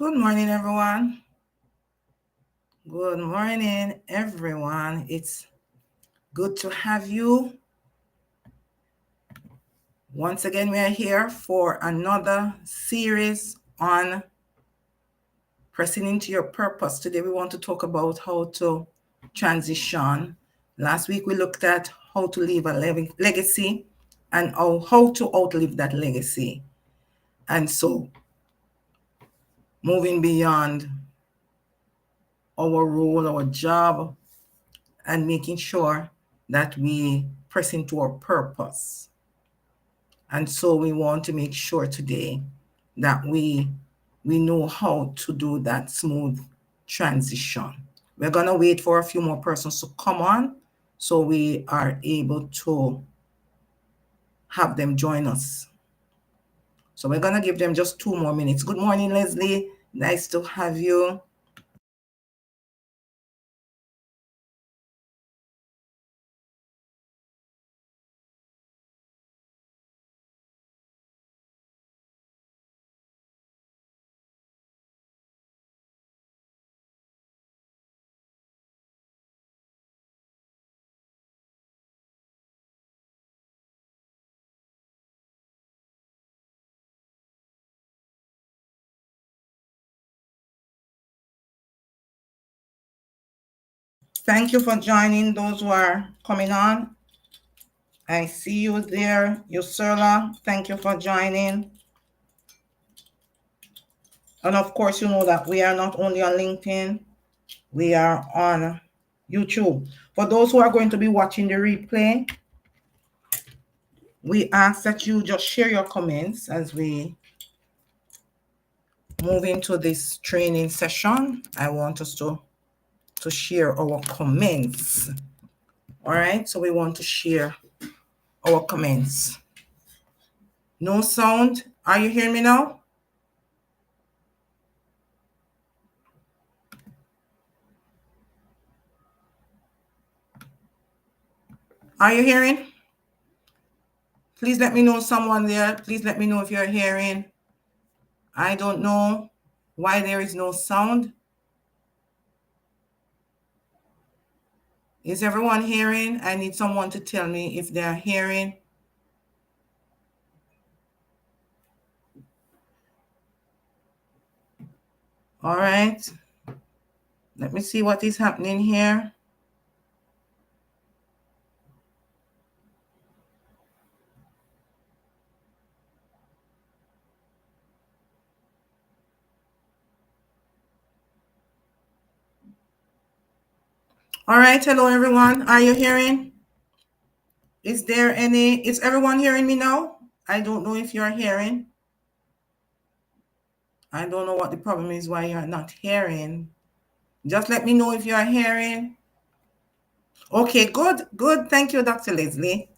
Good morning, everyone. Good morning, everyone. It's good to have you. Once again, we are here for another series on pressing into your purpose. Today, we want to talk about how to transition. Last week, we looked at how to leave a legacy and how to outlive that legacy. And so, moving beyond our role, our job, and making sure that we press into our purpose. And so we want to make sure today that we know how to do that smooth transition. We're going to wait for a few more persons to come on so we are able to have them join us. So we're going to give them just 2 more minutes. Good morning, Leslie. Nice to have you. Thank you for joining those who are coming on. I see you there, Yusula. Thank you for joining. And of course, you know that we are not only on LinkedIn, we are on YouTube. For those who are going to be watching the replay, we ask that you just share your comments as we move into this training session. I want us to share our comments. All right, so we want to share our comments. No sound. Are you hearing me now? Are you hearing? Please let me know, someone there. Please let me know if you're hearing. I don't know why there is no sound. Is everyone hearing? I need someone to tell me if they're hearing. All right. Let me see what is happening here. All right. Hello, everyone. Are you hearing? Is everyone hearing me now? I don't know if you're hearing. I don't know what the problem is, why you're not hearing. Just let me know if you're hearing. Okay, good. Good. Thank you, Dr. Leslie.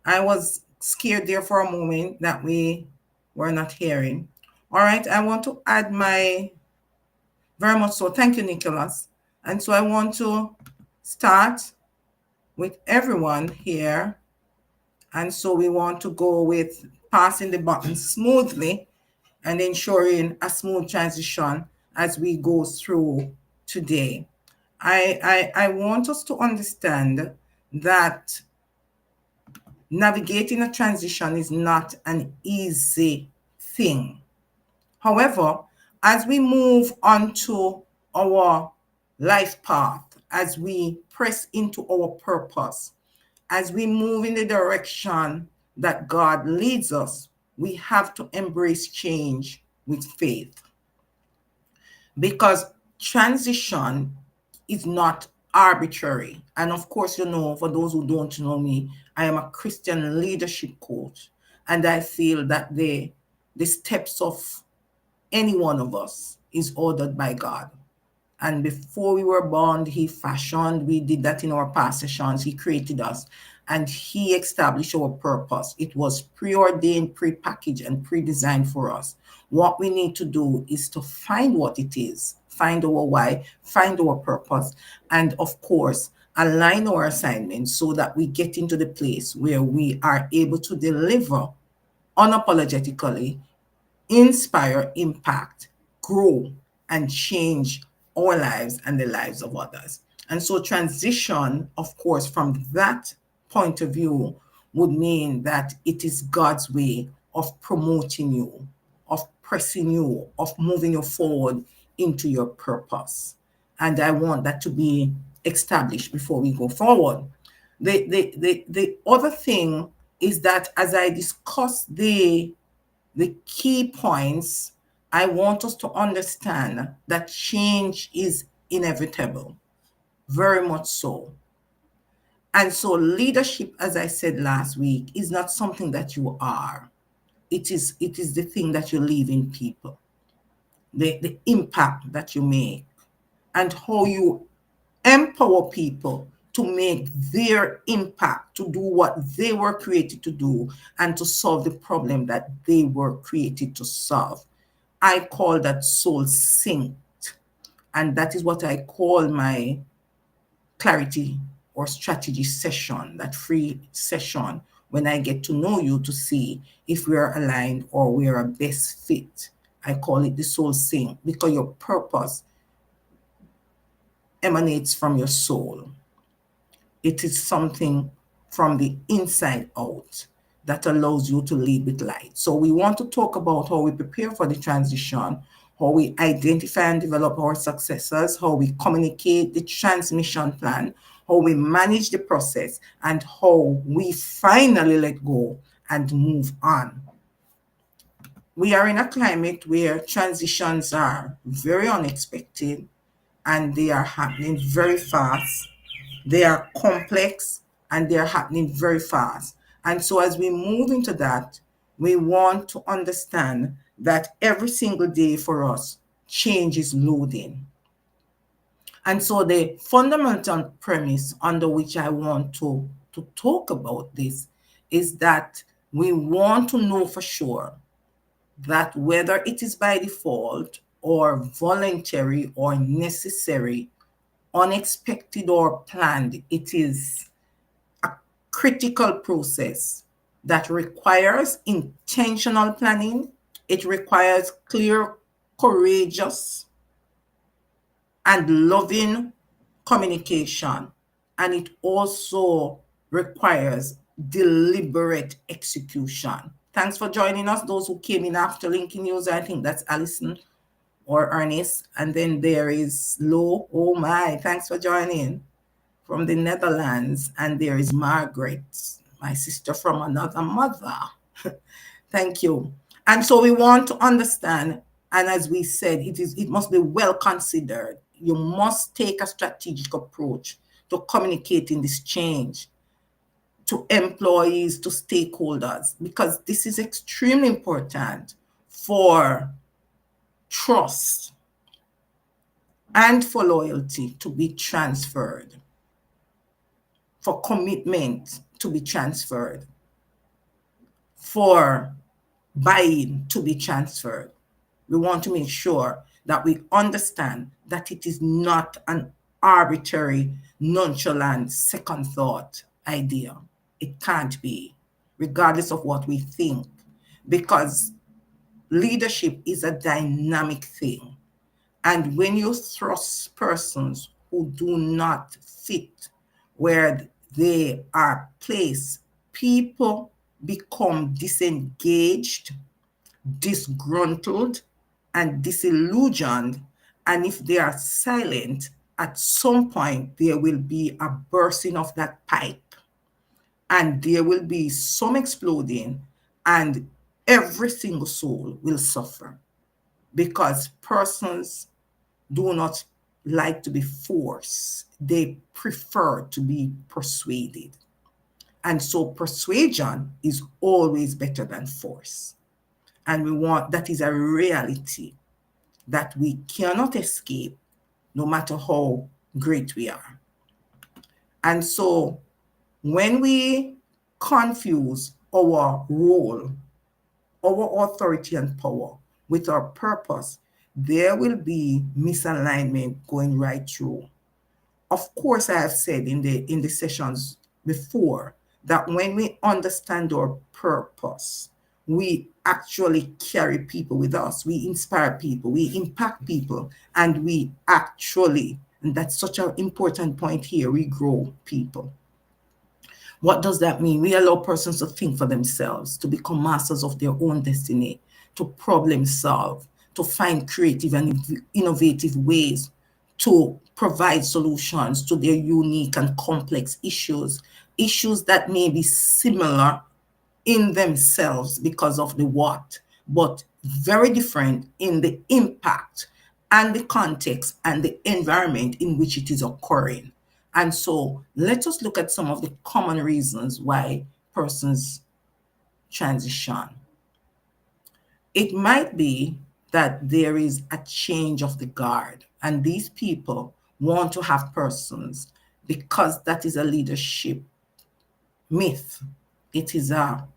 I was scared there for a moment that we were not hearing. All right. I want to add very much so. Thank you, Nicholas. And so I want to start with everyone here. And so we want to go with passing the button smoothly and ensuring a smooth transition as we go through today. I want us to understand that navigating a transition is not an easy thing. However, as we move onto our life path, as we press into our purpose, as we move in the direction that God leads us, we have to embrace change with faith. Because transition is not arbitrary. And of course, you know, for those who don't know me, I am a Christian leadership coach. And I feel that the steps of any one of us is ordered by God. And before we were born, he fashioned, we did that in our past sessions, he created us and he established our purpose. It was preordained, prepackaged, and pre-designed for us. What we need to do is to find what it is, find our why, find our purpose, and of course, align our assignments so that we get into the place where we are able to deliver unapologetically, inspire, impact, grow, and change our lives and the lives of others. And so transition, of course, from that point of view would mean that it is God's way of promoting you, of pressing you, of moving you forward into your purpose. And I want that to be established before we go forward. The other thing is that as I discuss the key points, I want us to understand that change is inevitable, very much so. And so, leadership, as I said last week, is not something that you are. It is the thing that you leave in people, the impact that you make, and how you empower people to make their impact, to do what they were created to do, and to solve the problem that they were created to solve. I call that soul synced. And that is what I call my clarity or strategy session, that free session when I get to know you to see if we are aligned or we are a best fit. I call it the soul sync because your purpose emanates from your soul. It is something from the inside out that allows you to lead with light. So we want to talk about how we prepare for the transition, how we identify and develop our successors, how we communicate the transmission plan, how we manage the process, and how we finally let go and move on. We are in a climate where transitions are very unexpected and they are happening very fast. They are complex and they are happening very fast. And so, as we move into that, we want to understand that every single day for us, change is loading. And so, the fundamental premise under which I want to talk about this is that we want to know for sure that whether it is by default or voluntary or necessary, unexpected or planned, it is a critical process that requires intentional planning. It requires clear, courageous, and loving communication. And it also requires deliberate execution. Thanks for joining us. Those who came in after Linking News, I think that's Alison or Ernest. And then there is Lo. Oh my, thanks for joining from the Netherlands. And there is Margaret, my sister from another mother. Thank you. And so we want to understand, and as we said, it must be well considered. You must take a strategic approach to communicating this change to employees, to stakeholders, because this is extremely important for trust and for loyalty to be transferred, for commitment to be transferred, for buy-in to be transferred. We want to make sure that we understand that it is not an arbitrary, nonchalant, second thought idea. It can't be, regardless of what we think, because leadership is a dynamic thing. And when you thrust persons who do not fit where they are placed, people become disengaged, disgruntled, and disillusioned. And if they are silent, at some point there will be a bursting of that pipe and there will be some exploding, and every single soul will suffer because persons do not like to be forced. They prefer to be persuaded. And so persuasion is always better than force. And we want, that is a reality that we cannot escape no matter how great we are. And so when we confuse our role, our authority and power with our purpose, there will be misalignment going right through. Of course, I have said in the sessions before that when we understand our purpose, we actually carry people with us. We inspire people, we impact people, and we actually, and that's such an important point here, we grow people. What does that mean? We allow persons to think for themselves, to become masters of their own destiny, to problem solve, to find creative and innovative ways to provide solutions to their unique and complex issues, issues that may be similar in themselves because of the what, but very different in the impact and the context and the environment in which it is occurring. And so let us look at some of the common reasons why persons transition. It might be that there is a change of the guard, and these people want to have persons because that is a leadership myth. It is a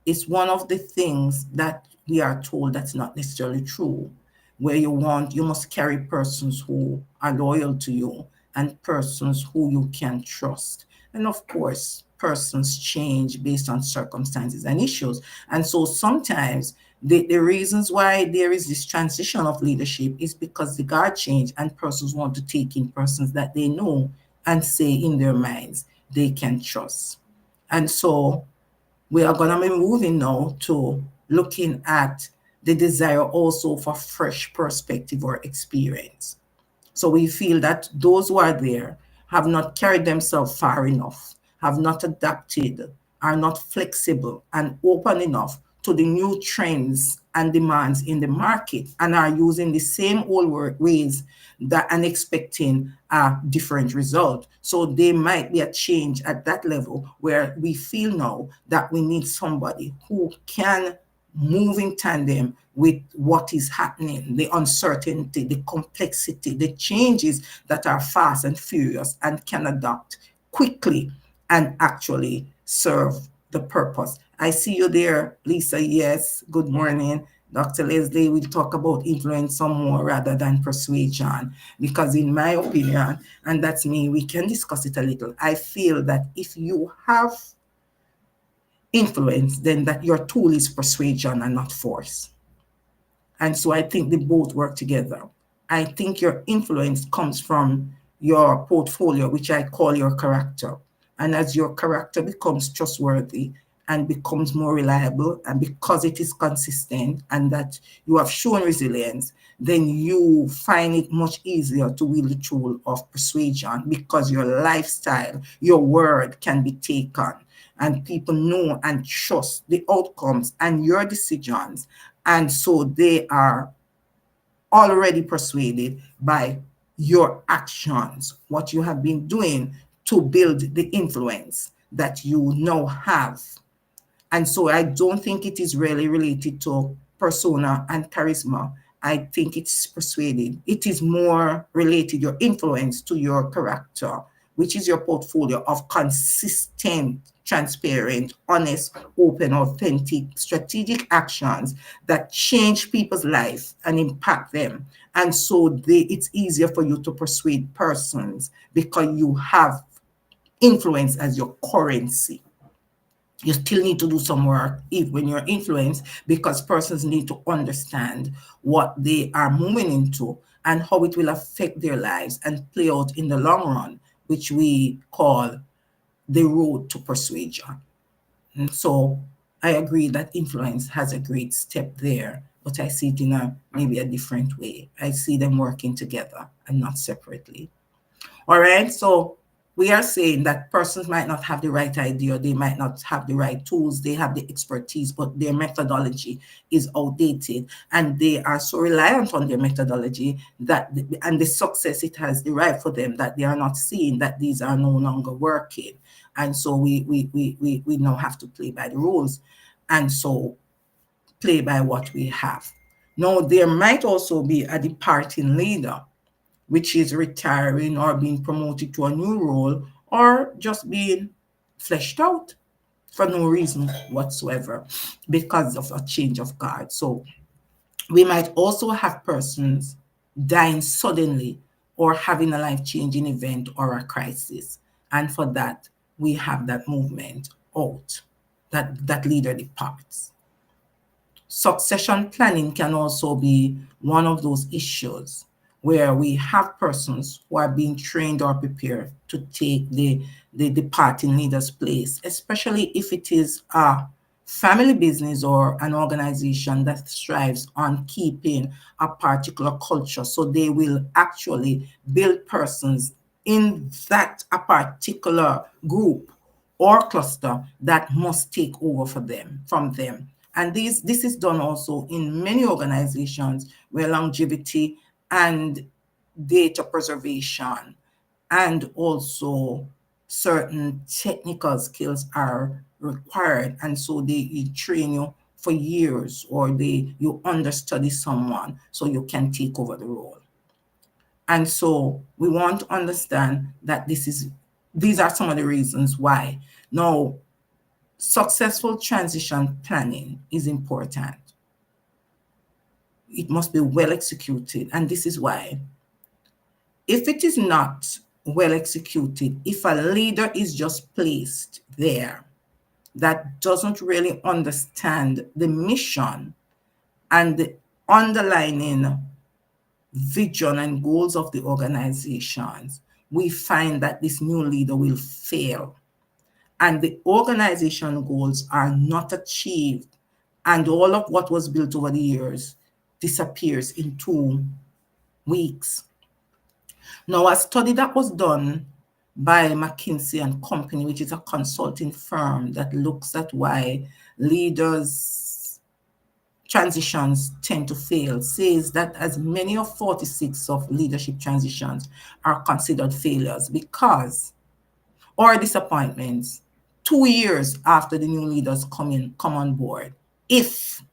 it's one of the things that we are told that's not necessarily true, where you must carry persons who are loyal to you and persons who you can trust. And of course, persons change based on circumstances and issues. And so sometimes the reasons why there is this transition of leadership is because the guard change and persons want to take in persons that they know and say in their minds they can trust. And so we are going to be moving now to looking at the desire also for fresh perspective or experience. So we feel that those who are there have not carried themselves far enough, have not adapted, are not flexible and open enough to the new trends and demands in the market, and are using the same old ways that and expecting a different result. So there might be a change at that level where we feel now that we need somebody who can move in tandem with what is happening, the uncertainty, the complexity, the changes that are fast and furious and can adapt quickly and actually serve the purpose. I see you there, Lisa. Yes, good morning. Dr. Leslie will talk about influence some more rather than persuasion, because in my opinion, and that's me, we can discuss it a little. I feel that if you have influence, then that your tool is persuasion and not force. And so I think they both work together. I think your influence comes from your portfolio, which I call your character. And as your character becomes trustworthy and becomes more reliable, and because it is consistent and that you have shown resilience, then you find it much easier to wield the tool of persuasion, because your lifestyle, your word can be taken, and people know and trust the outcomes and your decisions. And so they are already persuaded by your actions, what you have been doing to build the influence that you now have. And so I don't think it is really related to persona and charisma. I think it's persuaded. It is more related, your influence, to your character, which is your portfolio of consistent, transparent, honest, open, authentic, strategic actions that change people's life and impact them. And so it's easier for you to persuade persons because you have influence as your currency. You still need to do some work if when you're influenced, because persons need to understand what they are moving into and how it will affect their lives and play out in the long run, which we call the road to persuasion. And so I agree that influence has a great step there, but I see it in a maybe a different way. I see them working together and not separately. All right. So we are saying that persons might not have the right idea, they might not have the right tools, they have the expertise, but their methodology is outdated, and they are so reliant on their methodology that and the success it has derived for them, that they are not seeing that these are no longer working. And so we now have to play by the rules, and so play by what we have. Now there might also be a departing leader, which is retiring or being promoted to a new role or just being fleshed out for no reason whatsoever because of a change of guard. So we might also have persons dying suddenly or having a life-changing event or a crisis. And for that, we have that movement out, that leader departs. Succession planning can also be one of those issues where we have persons who are being trained or prepared to take the departing leader's place, especially if it is a family business or an organization that strives on keeping a particular culture. So they will actually build persons in that a particular group or cluster that must take over for them from them. And this is done also in many organizations where longevity and data preservation and also certain technical skills are required. And so they train you for years, or you understudy someone so you can take over the role. And so we want to understand that these are some of the reasons why. Now, successful transition planning is important. It must be well executed. And this is why. If it is not well executed, if a leader is just placed there that doesn't really understand the mission and the underlying vision and goals of the organizations, we find that this new leader will fail and the organization goals are not achieved, and all of what was built over the years disappears in 2 weeks. Now, a study that was done by McKinsey and Company, which is a consulting firm that looks at why leaders transitions tend to fail, says that as many of 46 of leadership transitions are considered failures because, or disappointments, 2 years after the new leaders come on board, if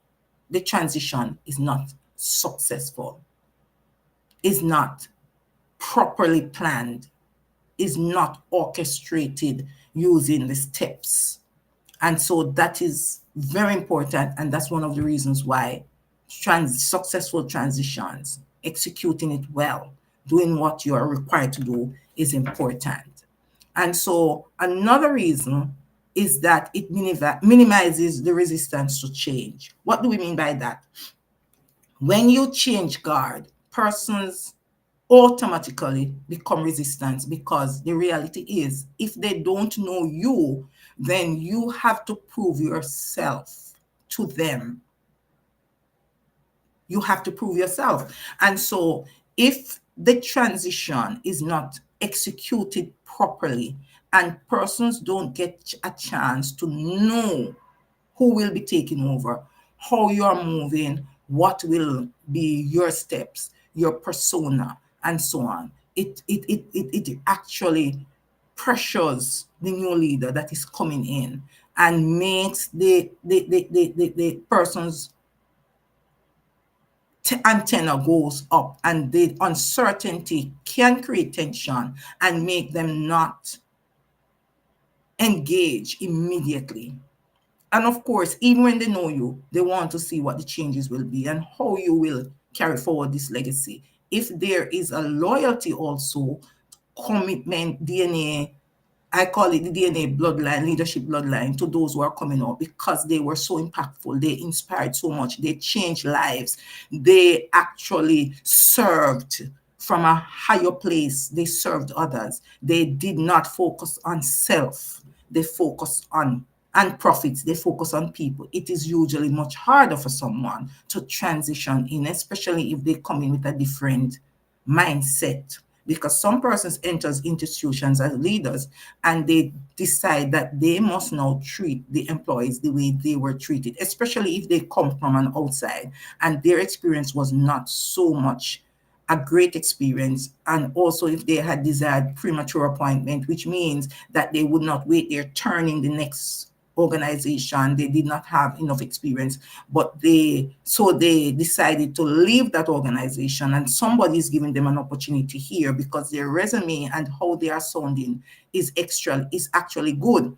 the transition is not successful, is not properly planned, is not orchestrated using the steps. And so that is very important. And that's one of the reasons why successful transitions, executing it well, doing what you are required to do is important. And so another reason is that it minimizes the resistance to change. What do we mean by that? When you change guard, persons automatically become resistant, because the reality is, if they don't know you, then you have to prove yourself to them. You have to prove yourself. And so if the transition is not executed properly and persons don't get a chance to know who will be taking over, how you're moving, what will be your steps, your persona, and so on. It actually pressures the new leader that is coming in and makes the person's antenna goes up, and the uncertainty can create tension and make them not engage immediately. And of course, even when they know you, they want to see what the changes will be and how you will carry forward this legacy. If there is a loyalty also, commitment, DNA, I call it the DNA bloodline, leadership bloodline, to those who are coming up, because they were so impactful. They inspired so much. They changed lives. They actually served from a higher place. They served others. They did not focus on self. They focused on and profits. They focus on people. It is usually much harder for someone to transition in, especially if they come in with a different mindset, because some persons enters institutions as leaders and they decide that they must now treat the employees the way they were treated, especially if they come from an outside and their experience was not so much a great experience, and also if they had desired premature appointment, which means that they would not wait their turn in the next organization. They did not have enough experience, but they decided to leave that organization, and somebody is giving them an opportunity here because their resume and how they are sounding is actually good.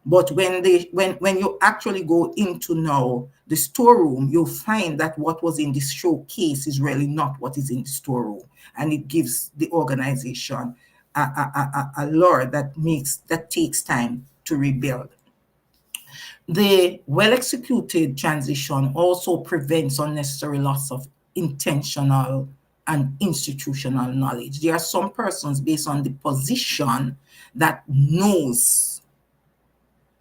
But when you actually go into now the storeroom, you'll find that what was in the showcase is really not what is in the storeroom, and it gives the organization a lure that takes time to rebuild. The well-executed transition also prevents unnecessary loss of intentional and institutional knowledge. There are some persons based on the position that knows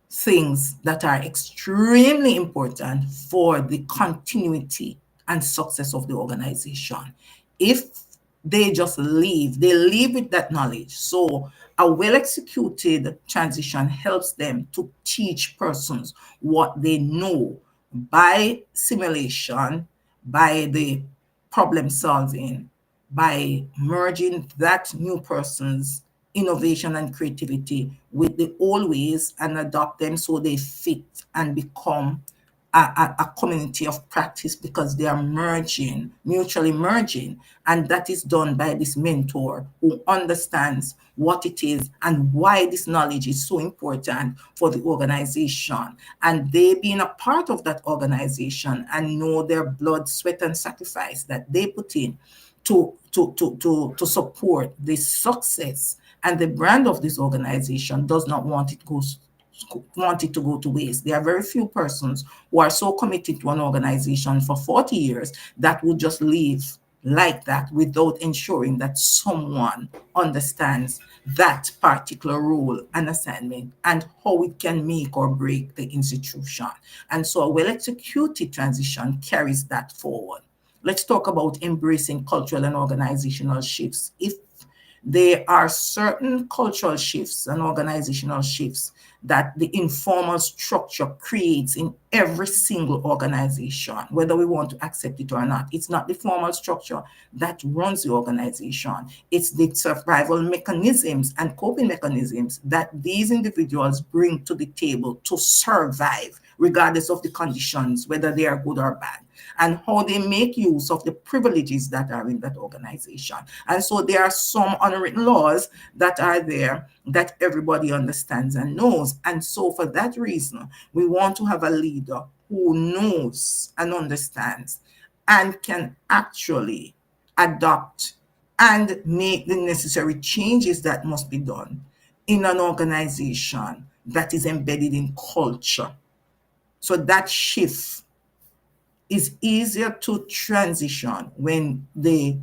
things that are extremely important for the continuity and success of the organization. If they leave with that knowledge. So a well executed transition helps them to teach persons what they know by simulation, by the problem solving, by merging that new person's innovation and creativity with the old ways and adopt them so they fit and become a community of practice because they are merging, mutually merging. And that is done by this mentor who understands what it is and why this knowledge is so important for the organization. And they being a part of that organization and know their blood, sweat, and sacrifice that they put in to support the success and the brand of this organization does not want it to go to waste. There are very few persons who are so committed to an organization for 40 years that would just leave like that without ensuring that someone understands that particular role and assignment and how it can make or break the institution. And so a well executed transition carries that forward. Let's talk about embracing cultural and organizational shifts. If there are certain cultural shifts and organizational shifts that the informal structure creates in every single organization, whether we want to accept it or not. It's not the formal structure that runs the organization. It's the survival mechanisms and coping mechanisms that these individuals bring to the table to survive, regardless of the conditions, whether they are good or bad, and how they make use of the privileges that are in that organization. And so there are some unwritten laws that are there that everybody understands and knows. And so for that reason, we want to have a leader who knows and understands and can actually adopt and make the necessary changes that must be done in an organization that is embedded in culture. So that shift is easier to transition when the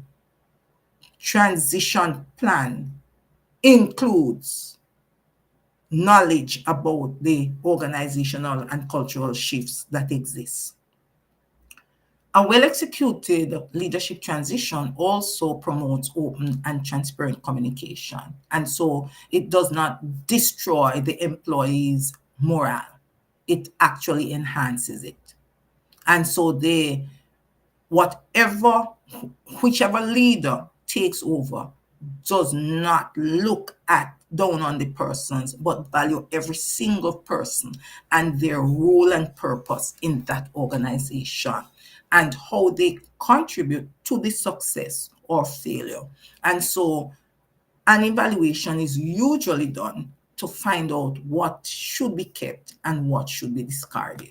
transition plan includes knowledge about the organizational and cultural shifts that exist. A well executed leadership transition also promotes open and transparent communication. And so it does not destroy the employee's morale, it actually enhances it. And so whatever, whichever leader takes over does not look at down on the persons, but value every single person and their role and purpose in that organization and how they contribute to the success or failure. And so an evaluation is usually done to find out what should be kept and what should be discarded.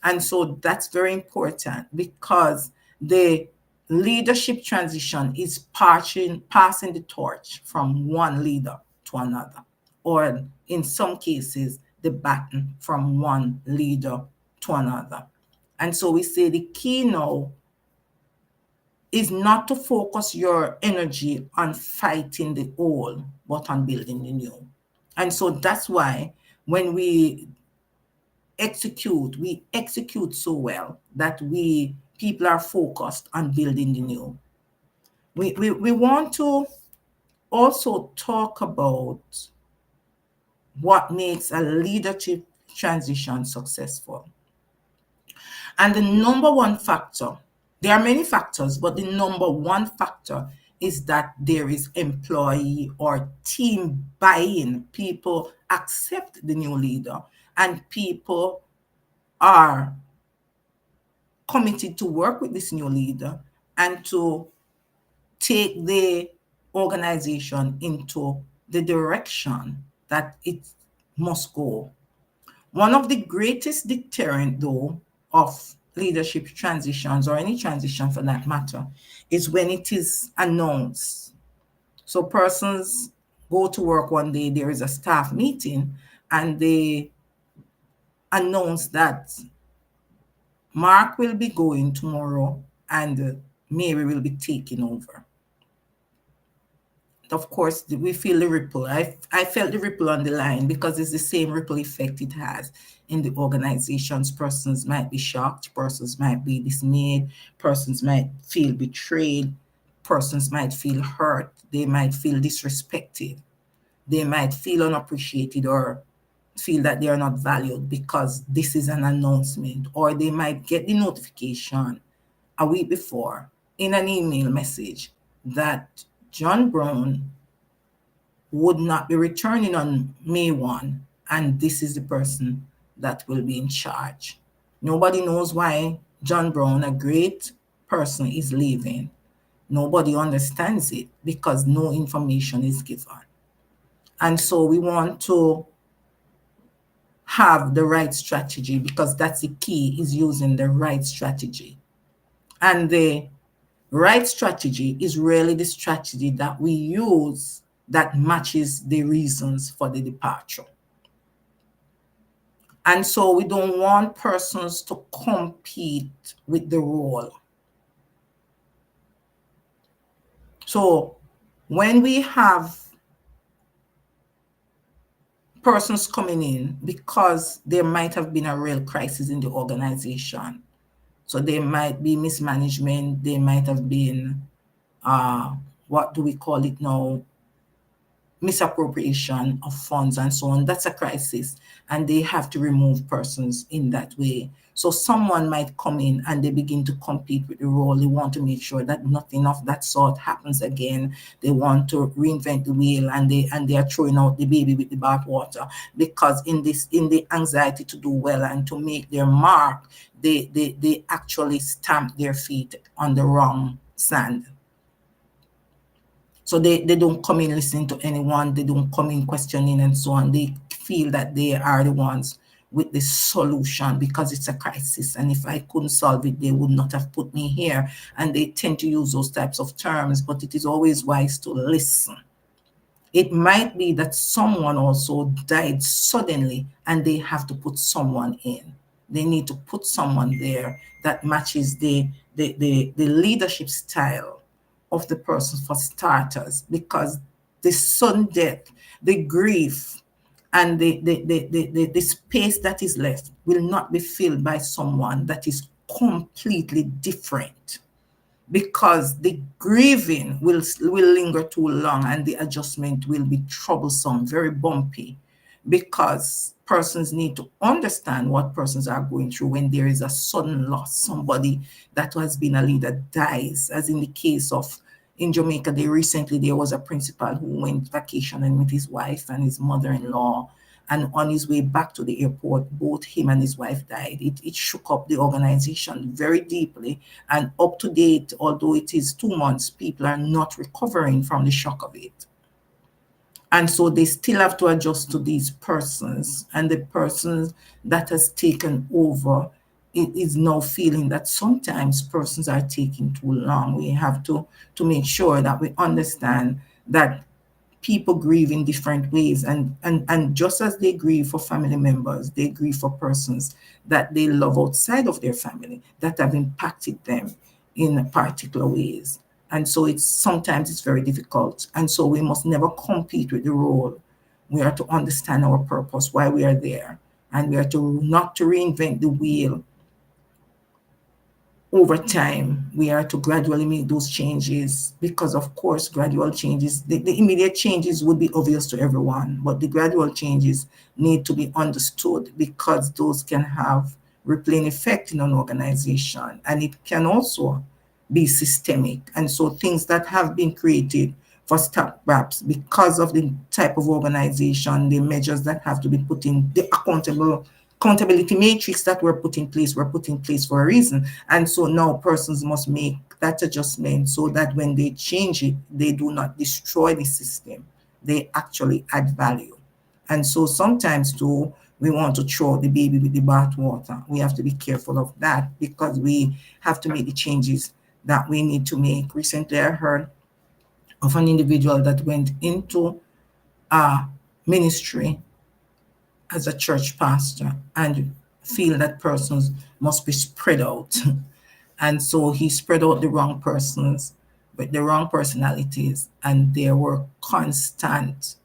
And so that's very important because the leadership transition is passing the torch from one leader to another, or in some cases, the baton from one leader to another. And so we say the key now is not to focus your energy on fighting the old, but on building the new. And so that's why when we execute so well that people are focused on building the new. We want to also talk about what makes a leadership transition successful. And the number one factor, there are many factors, but the number one factor is that there is employee or team buy-in. People accept the new leader and people are committed to work with this new leader and to take the organization into the direction that it must go. One of the greatest deterrent, though, of leadership transitions or any transition for that matter is when it is announced. So persons go to work one day, there is a staff meeting, and announced that Mark will be going tomorrow and Mary will be taking over. Of course, we feel the ripple. I felt the ripple on the line because it's the same ripple effect it has in the organizations. Persons might be shocked, persons might be dismayed, persons might feel betrayed, persons might feel hurt, they might feel disrespected, they might feel unappreciated or feel that they are not valued because this is an announcement, or they might get the notification a week before in an email message that John Brown would not be returning on May 1, and this is the person that will be in charge. Nobody knows why John Brown, a great person, is leaving. Nobody understands it because no information is given. And so we want to have the right strategy, because that's the key, is using the right strategy. And the right strategy is really the strategy that we use that matches the reasons for the departure. And so we don't want persons to compete with the role. So when we have persons coming in because there might have been a real crisis in the organization, so there might be mismanagement, there might have been, what do we call it now, misappropriation of funds and so on. That's a crisis, and they have to remove persons in that way. So someone might come in and they begin to compete with the role. They want to make sure that nothing of that sort happens again. They want to reinvent the wheel, and they are throwing out the baby with the bathwater, because in the anxiety to do well and to make their mark, they actually stamp their feet on the wrong sand. So they don't come in listening to anyone. They don't come in questioning and so on. They feel that they are the ones with the solution because it's a crisis. And if I couldn't solve it, they would not have put me here. And they tend to use those types of terms, but it is always wise to listen. It might be that someone also died suddenly and they have to put someone in. They need to put someone there that matches the leadership style of the person, for starters, because the sudden death, the grief, and the space that is left will not be filled by someone that is completely different, because the grieving will linger too long and the adjustment will be troublesome, very bumpy, because persons need to understand what persons are going through when there is a sudden loss. Somebody that has been a leader dies, as in the case of in Jamaica, there was a principal who went vacationing with his wife and his mother-in-law, and on his way back to the airport, both him and his wife died. It shook up the organization very deeply, and up to date, although it is 2 months, people are not recovering from the shock of it. And so they still have to adjust to these persons, and the persons that has taken over, it is now feeling that sometimes persons are taking too long. We have to make sure that we understand that people grieve in different ways, and just as they grieve for family members, they grieve for persons that they love outside of their family that have impacted them in particular ways. And so sometimes it's very difficult, and so we must never compete with the role. We are to understand our purpose, why we are there, and we are to not to reinvent the wheel over time. We are to gradually make those changes, because of course gradual changes, the immediate changes would be obvious to everyone, but the gradual changes need to be understood, because those can have rippling effect in an organization, and it can also be systemic. And so things that have been created for stopgaps because of the type of organization, the measures that have to be put in, the accountability matrix that were put in place for a reason. And so now persons must make that adjustment so that when they change it, they do not destroy the system. They actually add value. And so sometimes too, we want to throw the baby with the bathwater. We have to be careful of that, because we have to make the changes that we need to make. Recently, I heard of an individual that went into a ministry as a church pastor and feel that persons must be spread out. And so he spread out the wrong persons with the wrong personalities, and there were constant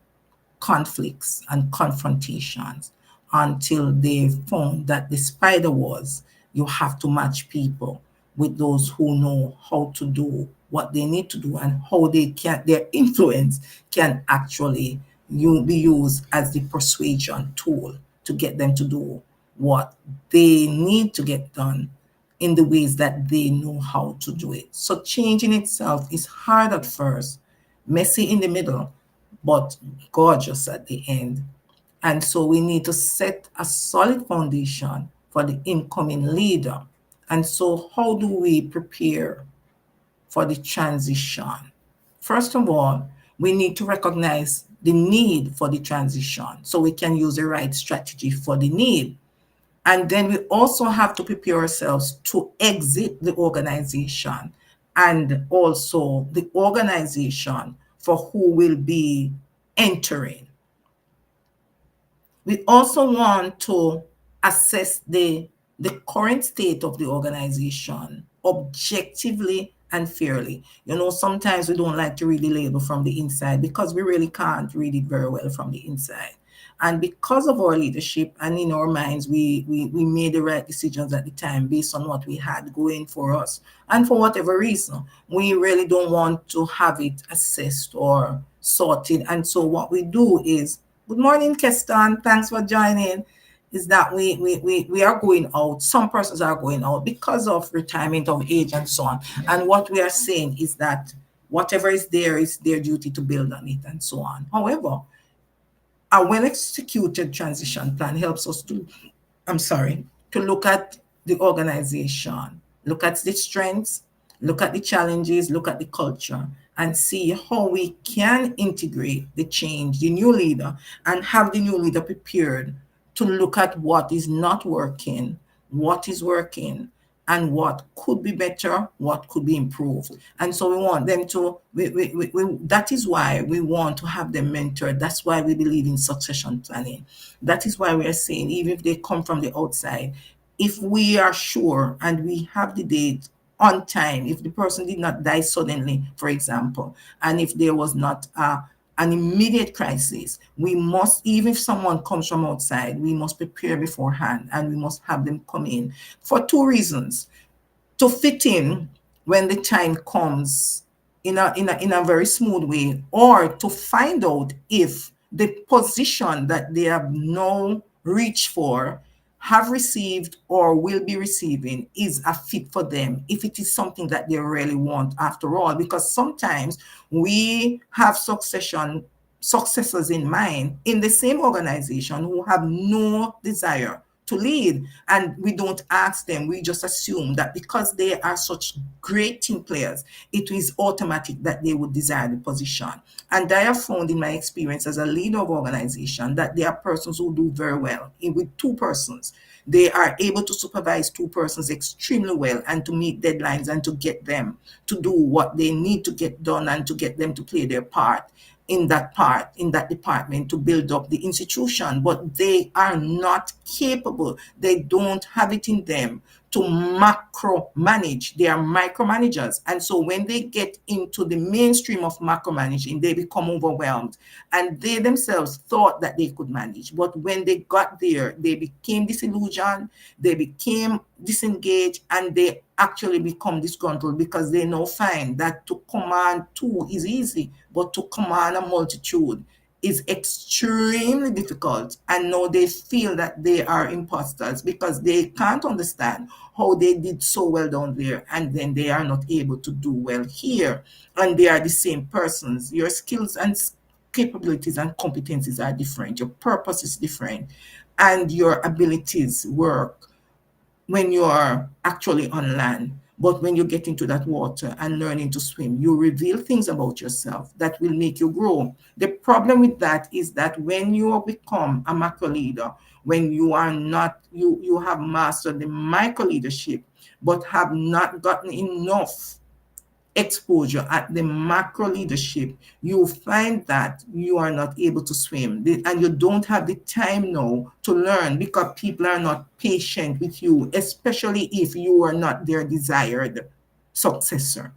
conflicts and confrontations until they found that the spider was you have to match people with those who know how to do what they need to do and how they can their influence can actually be used as the persuasion tool to get them to do what they need to get done in the ways that they know how to do it. So change in itself is hard at first, messy in the middle, but gorgeous at the end. And so we need to set a solid foundation for the incoming leader. And so, how do we prepare for the transition? First of all, we need to recognize the need for the transition so we can use the right strategy for the need. And then we also have to prepare ourselves to exit the organization and also the organization for who will be entering. We also want to assess the current state of the organization objectively and fairly. You know, sometimes we don't like to read the label from the inside because we really can't read it very well from the inside. And because of our leadership and in our minds, we made the right decisions at the time based on what we had going for us. And for whatever reason, we really don't want to have it assessed or sorted. And so what we do is, good morning, Keston, thanks for joining, is that we are going out. Some persons are going out because of retirement of age and so on. And what we are saying is that whatever is their duty to build on it and so on. However, a well-executed transition plan helps us to, to look at the organization, look at the strengths, look at the challenges, look at the culture, and see how we can integrate the change, the new leader, and have the new leader prepared to look at what is not working, what is working, and what could be better, what could be improved. And so we want them to, that is why we want to have them mentored. That's why we believe in succession planning. That is why we are saying, even if they come from the outside, if we are sure and we have the date on time, if the person did not die suddenly, for example, and if there was not an immediate crisis, we must, even if someone comes from outside, we must prepare beforehand and we must have them come in for two reasons: to fit in when the time comes in a very smooth way, or to find out if the position that they have now reached for, have received, or will be receiving is a fit for them, if it is something that they really want after all. Because sometimes we have successors in mind in the same organization who have no desire to lead, and we don't ask them. We just assume that because they are such great team players, it is automatic that they would desire the position. And I have found in my experience as a leader of organization that there are persons who do very well with two persons. They are able to supervise two persons extremely well and to meet deadlines and to get them to do what they need to get done and to get them to play their part in that department to build up the institution. But they are not capable, they don't have it in them to macro manage. They are micromanagers. And so when they get into the mainstream of macromanaging, they become overwhelmed. And they themselves thought that they could manage. But when they got there, they became disillusioned, they became disengaged, and they actually become disgruntled because they now find that to command two is easy, but to command a multitude is extremely difficult. And now they feel that they are imposters because they can't understand how they did so well down there and then they are not able to do well here. And they are the same persons. Your skills and capabilities and competencies are different. Your purpose is different. And your abilities work when you are actually on land. But when you get into that water and learning to swim, you reveal things about yourself that will make you grow. The problem with that is that when you become a macro leader, when you are not, you have mastered the micro leadership, but have not gotten enough exposure at the macro leadership, you find that you are not able to swim and you don't have the time now to learn because people are not patient with you, especially if you are not their desired successor.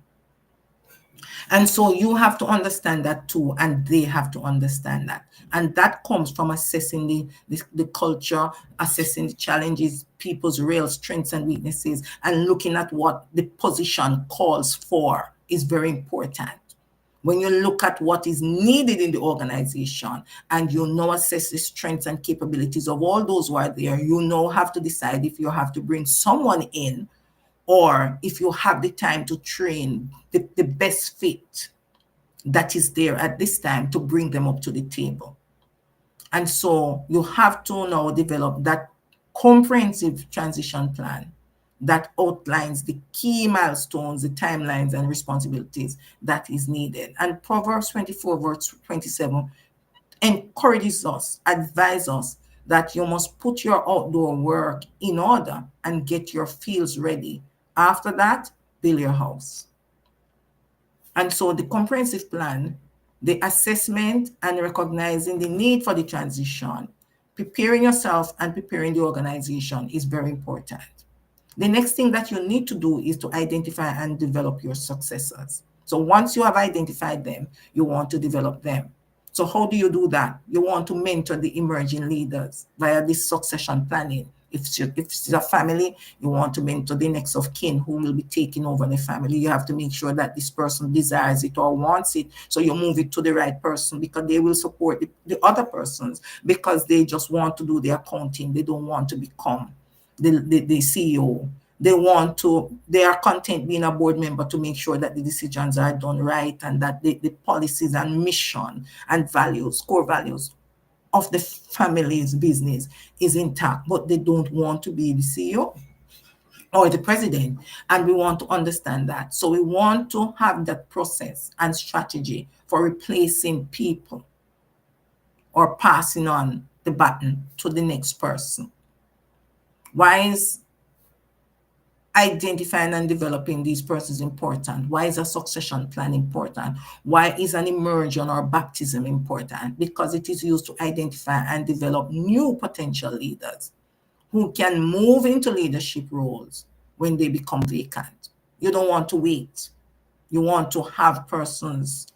And so you have to understand that too, and they have to understand that. And that comes from assessing the culture, assessing the challenges, people's real strengths and weaknesses, and looking at what the position calls for is very important. When you look at what is needed in the organization and you now assess the strengths and capabilities of all those who are there, you now have to decide if you have to bring someone in or if you have the time to train the best fit that is there at this time to bring them up to the table. And so you have to now develop that comprehensive transition plan that outlines the key milestones, the timelines, and responsibilities that is needed. And Proverbs 24, verse 27 encourages us, advises us that you must put your outdoor work in order and get your fields ready. After that, build your house. And so the comprehensive plan, the assessment and recognizing the need for the transition, preparing yourself and preparing the organization is very important. The next thing that you need to do is to identify and develop your successors. So once you have identified them, you want to develop them. So how do you do that? You want to mentor the emerging leaders via this succession planning. If it's a family, you want to mentor the next of kin who will be taking over the family. You have to make sure that this person desires it or wants it. So you move it to the right person because they will support the other persons because they just want to do the accounting. They don't want to become the CEO. They are content being a board member to make sure that the decisions are done right and that the policies and mission and values, core values of the family's business is intact, but they don't want to be the CEO or the president. And we want to understand that. So we want to have that process and strategy for replacing people or passing on the baton to the next person. Why is identifying and developing these persons important? Why is a succession plan important? Why is an immersion or baptism important? Because it is used to identify and develop new potential leaders who can move into leadership roles when they become vacant. You don't want to wait. You want to have persons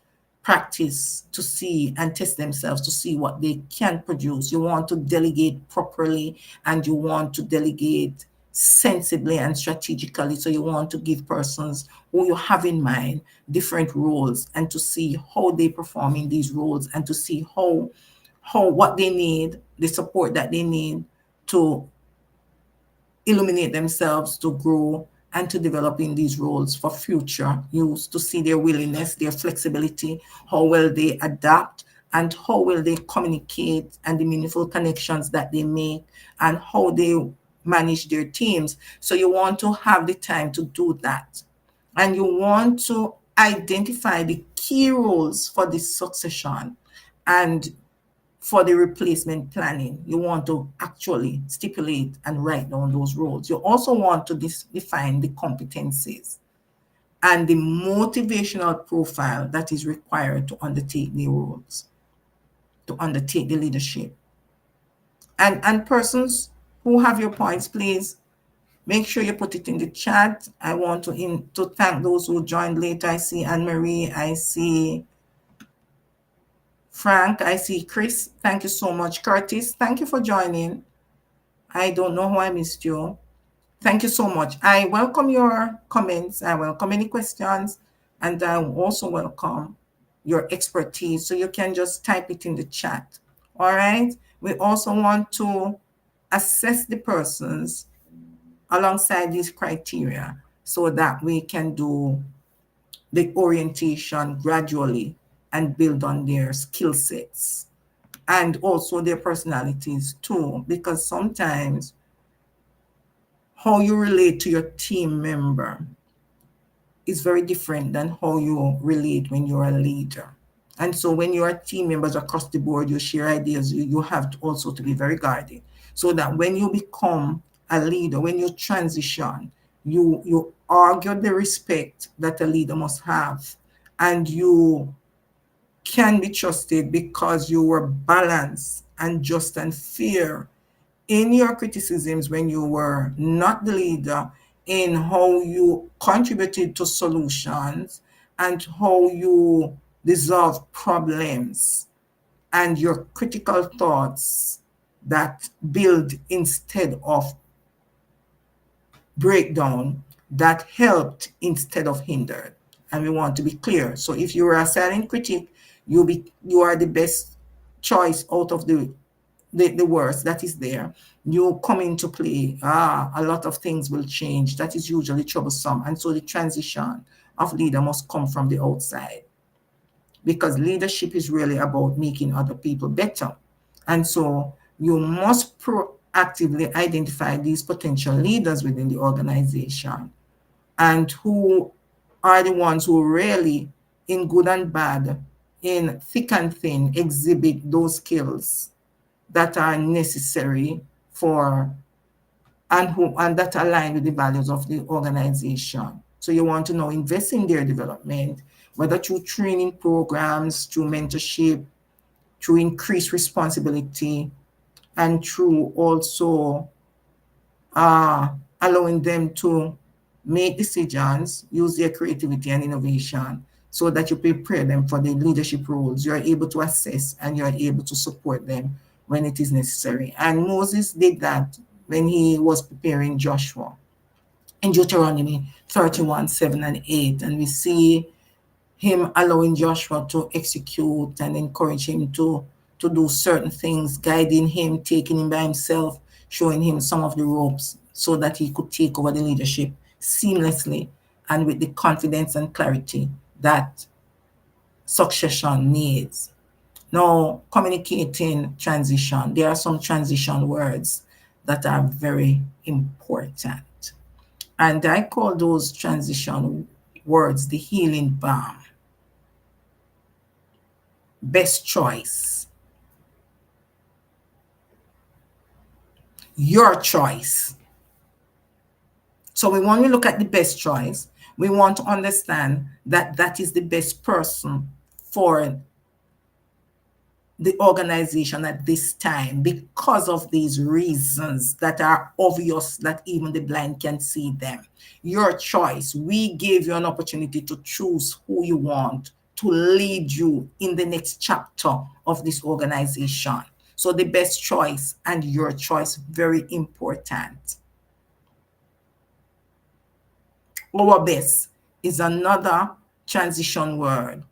practice to see and test themselves to see what they can produce. You want to delegate properly and you want to delegate sensibly and strategically. So you want to give persons who you have in mind different roles and to see how they perform in these roles and to see how what they need, the support that they need to illuminate themselves, to grow and to develop in these roles for future use, to see their willingness, their flexibility, how well they adapt, and how well they communicate and the meaningful connections that they make and how they manage their teams. So you want to have the time to do that. And you want to identify the key roles for this succession and for the replacement planning. You want to actually stipulate and write down those roles. You also want to define the competencies and the motivational profile that is required to undertake the roles, to undertake the leadership. And persons who have your points, please make sure you put it in the chat. I want to thank those who joined later. I see Anne-Marie, I see Frank, I see Chris. Thank you so much. Curtis, thank you for joining. I don't know how I missed you. Thank you so much. I welcome your comments. I welcome any questions. And I also welcome your expertise. So you can just type it in the chat. All right. We also want to assess the persons alongside these criteria so that we can do the orientation gradually and build on their skill sets and also their personalities too, because sometimes how you relate to your team member is very different than how you relate when you're a leader. And so when you are team members across the board, you share ideas, you have to also to be very guarded so that when you become a leader, when you transition, You argue the respect that a leader must have, and you can be trusted because you were balanced and just and fair in your criticisms when you were not the leader, in how you contributed to solutions and how you resolve problems, and your critical thoughts that build instead of breakdown, that helped instead of hindered. And we want to be clear. So if you are a silent critic, you are the best choice out of the worst that is there. You come into play, a lot of things will change. That is usually troublesome. And so the transition of leader must come from the outside, because leadership is really about making other people better. And so you must proactively identify these potential leaders within the organization, and who are the ones who really, in good and bad, in thick and thin, exhibit those skills that are necessary for, and that align with the values of the organization. So you want to know, invest in their development, whether through training programs, through mentorship, through increased responsibility, and through also allowing them to make decisions, use their creativity and innovation, so that you prepare them for the leadership roles. You're able to assess and you're able to support them when it is necessary. And Moses did that when he was preparing Joshua in Deuteronomy 31, 7 and 8. And we see him allowing Joshua to execute and encourage him to do certain things, guiding him, taking him by himself, showing him some of the ropes so that he could take over the leadership seamlessly and with the confidence and clarity that succession needs. Now, communicating transition, there are some transition words that are very important. And I call those transition words the healing balm. Best choice. Your choice. So when we look at the best choice, we want to understand that that is the best person for the organization at this time, because of these reasons that are obvious, that even the blind can see them. Your choice. We gave you an opportunity to choose who you want to lead you in the next chapter of this organization. So the best choice and your choice, very important. Our best is another transition word.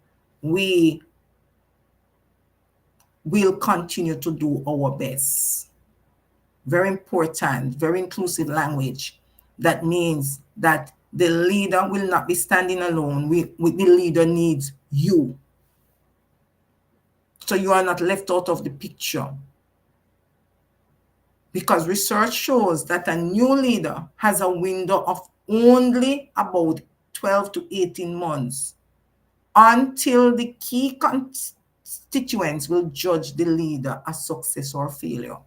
We will continue to do our best. Very important, very inclusive language. That means that the leader will not be standing alone. The leader needs you. So you are not left out of the picture. Because research shows that a new leader has a window of only about 12 to 18 months until the key constituents will judge the leader a success or failure.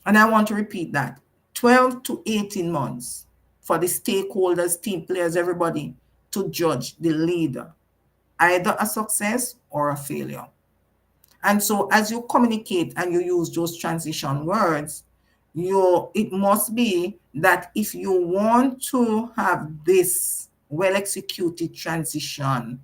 And I want to repeat that. 12 to 18 months for the stakeholders, team players, everybody to judge the leader, either a success or a failure. And so as you communicate and you use those transition words, it must be that if you want to have this well-executed transition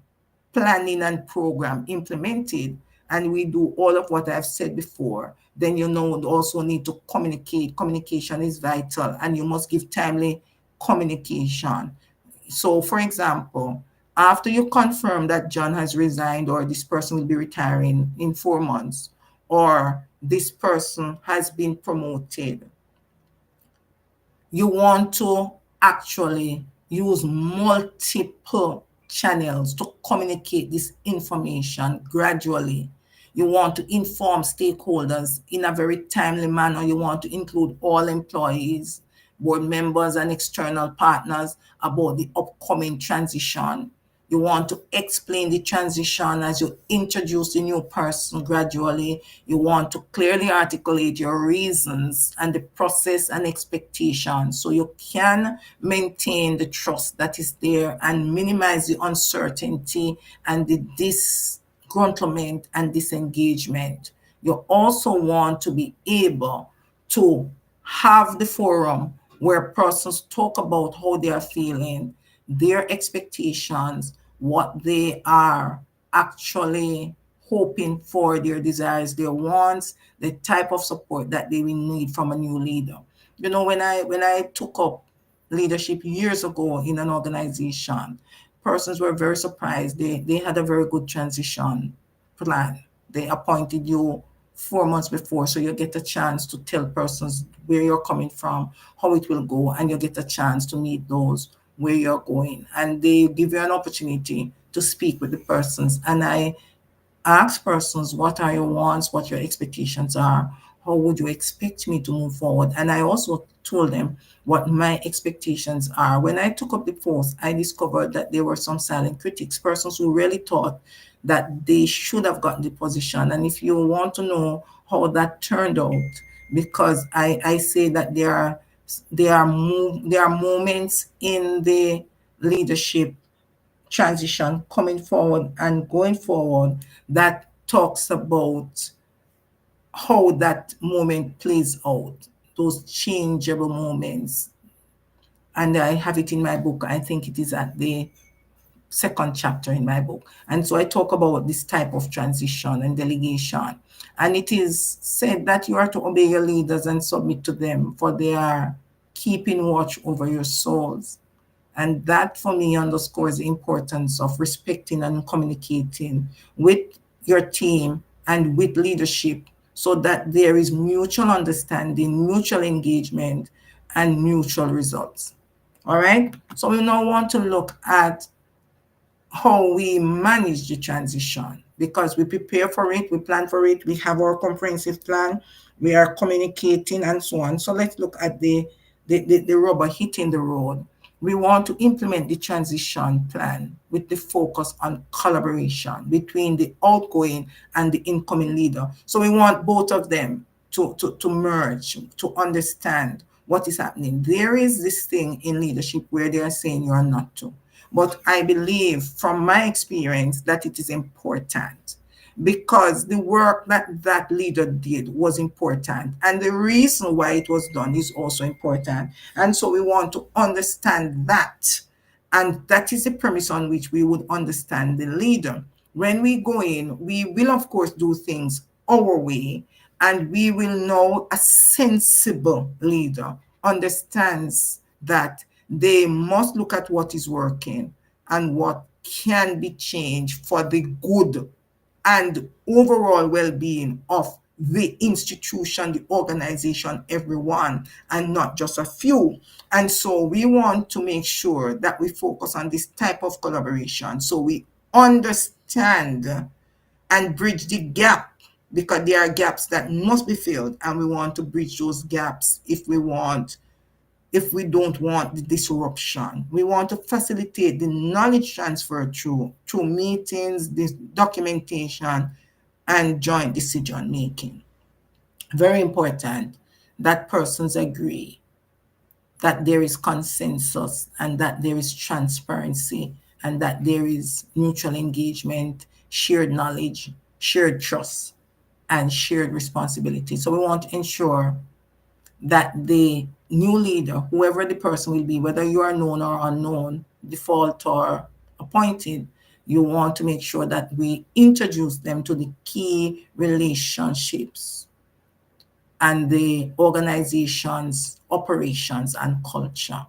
planning and program implemented, and we do all of what I've said before, then you also need to communicate. Communication is vital, and you must give timely communication. So, for example, after you confirm that John has resigned, or this person will be retiring in 4 months, or this person has been promoted, you want to actually use multiple channels to communicate this information gradually. You want to inform stakeholders in a very timely manner. You want to include all employees, board members, and external partners about the upcoming transition. You want to explain the transition as you introduce the new person gradually. You want to clearly articulate your reasons and the process and expectations so you can maintain the trust that is there and minimize the uncertainty and the disgruntlement and disengagement. You also want to be able to have the forum where persons talk about how they are feeling, their expectations, what they are actually hoping for, their desires, their wants, the type of support that they will need from a new leader. You know, when I took up leadership years ago in an organization, persons were very surprised. They had a very good transition plan. They appointed you 4 months before, so you get a chance to tell persons where you're coming from, how it will go, and you get a chance to meet those where you're going. And they give you an opportunity to speak with the persons. And I ask persons, what are your wants, what your expectations are, how would you expect me to move forward? And I also told them what my expectations are. When I took up the post, I discovered that there were some silent critics, persons who really thought that they should have gotten the position. And if you want to know how that turned out, because I say that there are moments in the leadership transition coming forward and going forward that talks about how that moment plays out, those changeable moments. And I have it in my book. I think it is at the second chapter in my book. And so I talk about this type of transition and delegation. And it is said that you are to obey your leaders and submit to them, for they are keeping watch over your souls. And that for me underscores the importance of respecting and communicating with your team and with leadership so that there is mutual understanding, mutual engagement, and mutual results. All right. So we now want to look at how we manage the transition, because we prepare for it, we plan for it, we have our comprehensive plan, we are communicating and so on. So let's look at the rubber hitting the road. We want to implement the transition plan with the focus on collaboration between the outgoing and the incoming leader. So we want both of them to merge, to understand what is happening. There is this thing in leadership where they are saying you are not to. But I believe from my experience that it is important, because the work that that leader did was important. And the reason why it was done is also important. And so we want to understand that. And that is the premise on which we would understand the leader. When we go in, we will, of course, do things our way, and we will know a sensible leader understands that they must look at what is working and what can be changed for the good and overall well-being of the institution, the organization, everyone, and not just a few. And so we want to make sure that we focus on this type of collaboration so we understand and bridge the gap, because there are gaps that must be filled, and we want to bridge those gaps if we don't want the disruption. We want to facilitate the knowledge transfer through meetings, this documentation, and joint decision making. Very important that persons agree, that there is consensus, and that there is transparency, and that there is mutual engagement, shared knowledge, shared trust, and shared responsibility. So we want to ensure that the new leader, whoever the person will be, whether you are known or unknown, default or appointed, you want to make sure that we introduce them to the key relationships and the organization's operations and culture.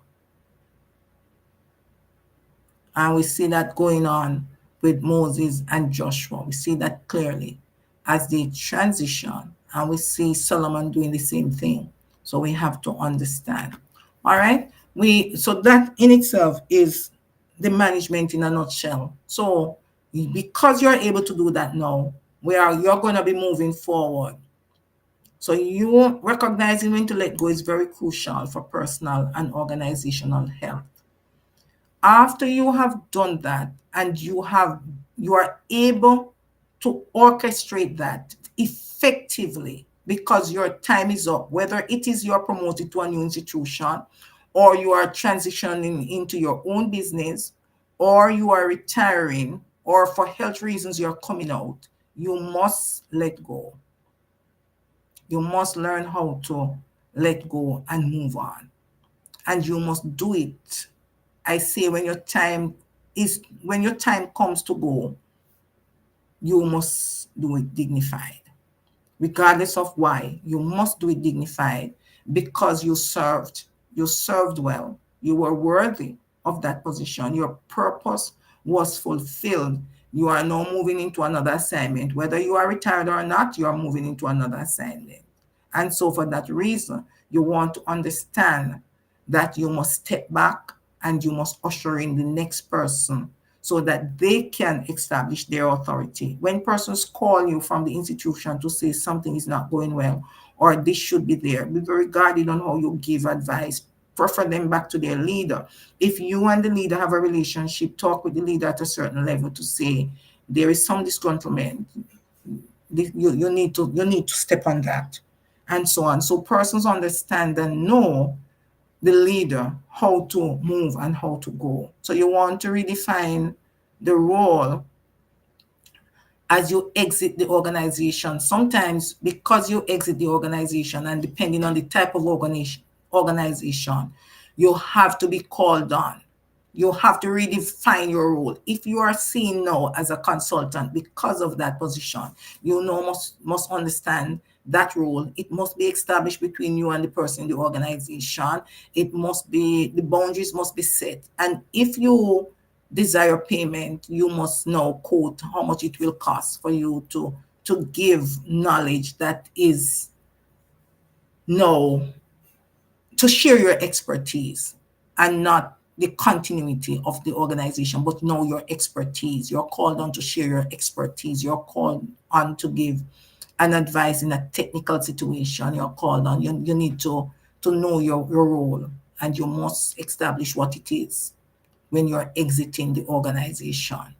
And we see that going on with Moses and Joshua. We see that clearly as they transition, and we see Solomon doing the same thing. So we have to understand. All right. So that in itself is the management in a nutshell. So because you're able to do that now, you're going to be moving forward. So you recognizing when to let go is very crucial for personal and organizational health. After you have done that, and you are able to orchestrate that effectively because your time is up, whether it is you're promoted to a new institution or you are transitioning into your own business or you are retiring or for health reasons you're coming out, you must let go. You must learn how to let go and move on. And you must do it. I say when your time comes to go, you must do it dignified. Regardless of why, you must do it dignified because you served well, you were worthy of that position, your purpose was fulfilled. You are now moving into another assignment. Whether you are retired or not, you are moving into another assignment. And so, for that reason, you want to understand that you must step back and you must usher in the next person so that they can establish their authority. When persons call you from the institution to say something is not going well or this should be there, be very guarded on how you give advice. Refer them back to their leader. If you and the leader have a relationship, talk with the leader at a certain level to say there is some disgruntlement. You need to step on that, and so on. So persons understand and know the leader how to move and how to go. So you want to redefine the role as you exit the organization. Sometimes because you exit the organization and depending on the type of organization, you have to be called on. You have to redefine your role. If you are seen now as a consultant because of that position, you know must understand that role. It must be established between you and the person in the organization. The boundaries must be set. And if you desire payment, you must now quote how much it will cost for you to give knowledge that is no to share your expertise and not the continuity of the organization, but know your expertise. You're called on to share your expertise. You're called on to give an advice in a technical situation. You're called on. You need to know your role and you must establish what it is when you're exiting the organization.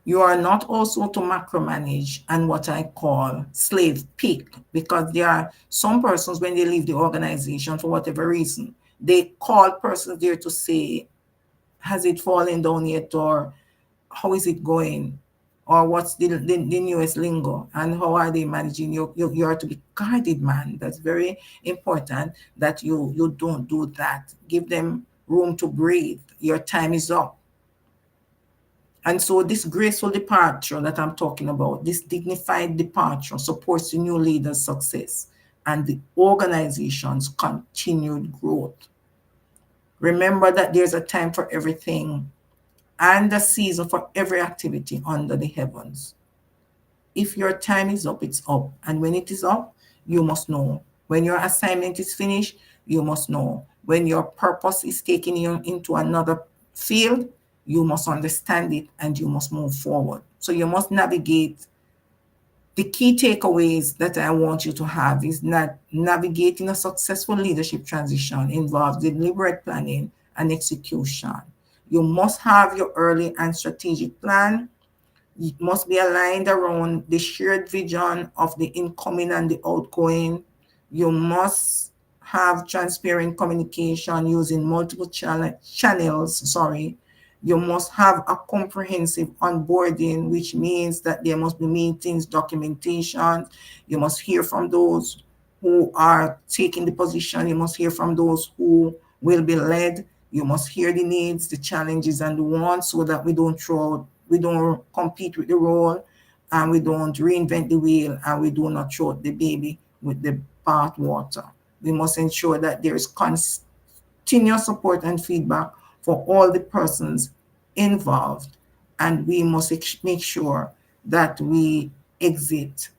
You are not also to macromanage and what I call slave pick, because there are some persons when they leave the organization for whatever reason, they call persons there to say, has it fallen down yet, or how is it going, or what's the newest lingo, and how are they managing you are to be guarded, man. That's very important that you don't do that. Give them room to breathe. Your time is up. And so this graceful departure that I'm talking about, this dignified departure supports the new leader's success and the organization's continued growth. Remember that there's a time for everything and a season for every activity under the heavens. If your time is up, it's up. And when it is up, you must know. When your assignment is finished, you must know. When your purpose is taking you into another field, you must understand it and you must move forward. So you must navigate. The key takeaways that I want you to have is that navigating a successful leadership transition involves deliberate planning and execution. You must have your early and strategic plan. It must be aligned around the shared vision of the incoming and the outgoing. You must have transparent communication using multiple channels. You must have a comprehensive onboarding, which means that there must be meetings, documentation. You must hear from those who are taking the position. You must hear from those who will be led. You must hear the needs, the challenges, and the wants so that we don't compete with the role and we don't reinvent the wheel and we do not throw the baby with the bath water. We must ensure that there is continuous support and feedback for all the persons involved, and we must make sure that we exit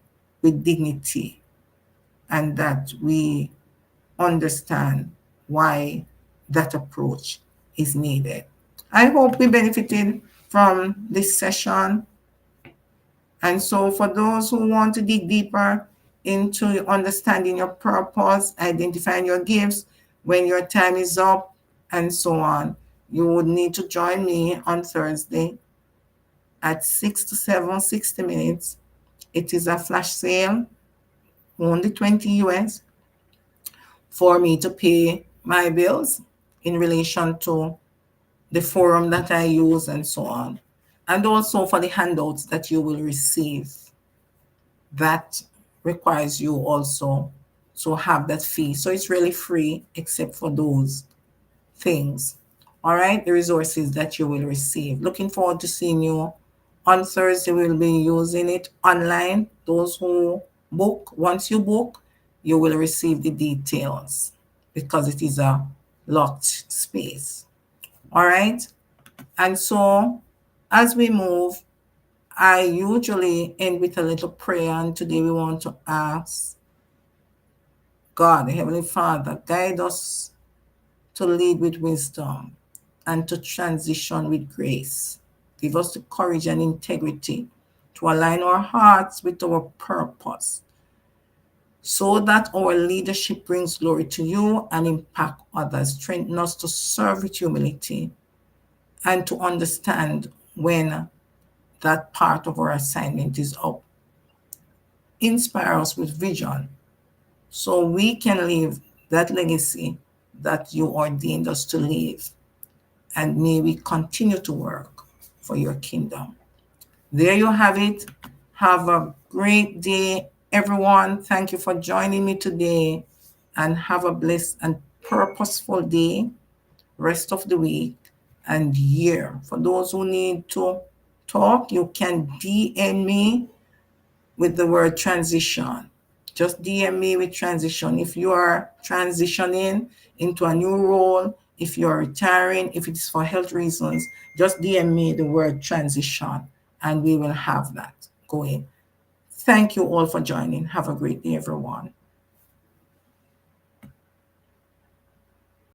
with dignity and that we understand why that approach is needed. I hope we benefited from this session. And so for those who want to dig deeper into understanding your purpose, identifying your gifts, when your time is up, and so on, you would need to join me on Thursday at 6 to 7, 60 minutes. It is a flash sale, only 20 US, for me to pay my bills in relation to the forum that I use and so on. And also for the handouts that you will receive. That requires you also to have that fee. So it's really free except for those things. All right, the resources that you will receive. Looking forward to seeing you on Thursday. We'll be using it online. Those who book, once you book, you will receive the details because it is a locked space. All right. And so as we move, I usually end with a little prayer. And today we want to ask God, Heavenly Father, guide us to lead with wisdom and to transition with grace. Give us the courage and integrity to align our hearts with our purpose so that our leadership brings glory to you and impact others. Strengthen us to serve with humility and to understand when that part of our assignment is up. Inspire us with vision so we can leave that legacy that you ordained us to leave. And may we continue to work for your kingdom. There you have it. Have a great day, everyone. Thank you for joining me today, and have a blessed and purposeful day, rest of the week and year. For those who need to talk, you can DM me with the word transition. Just DM me with transition. If you are transitioning into a new role, if you're retiring, if it's for health reasons, just DM me the word transition and we will have that going. Thank you all for joining. Have a great day, everyone.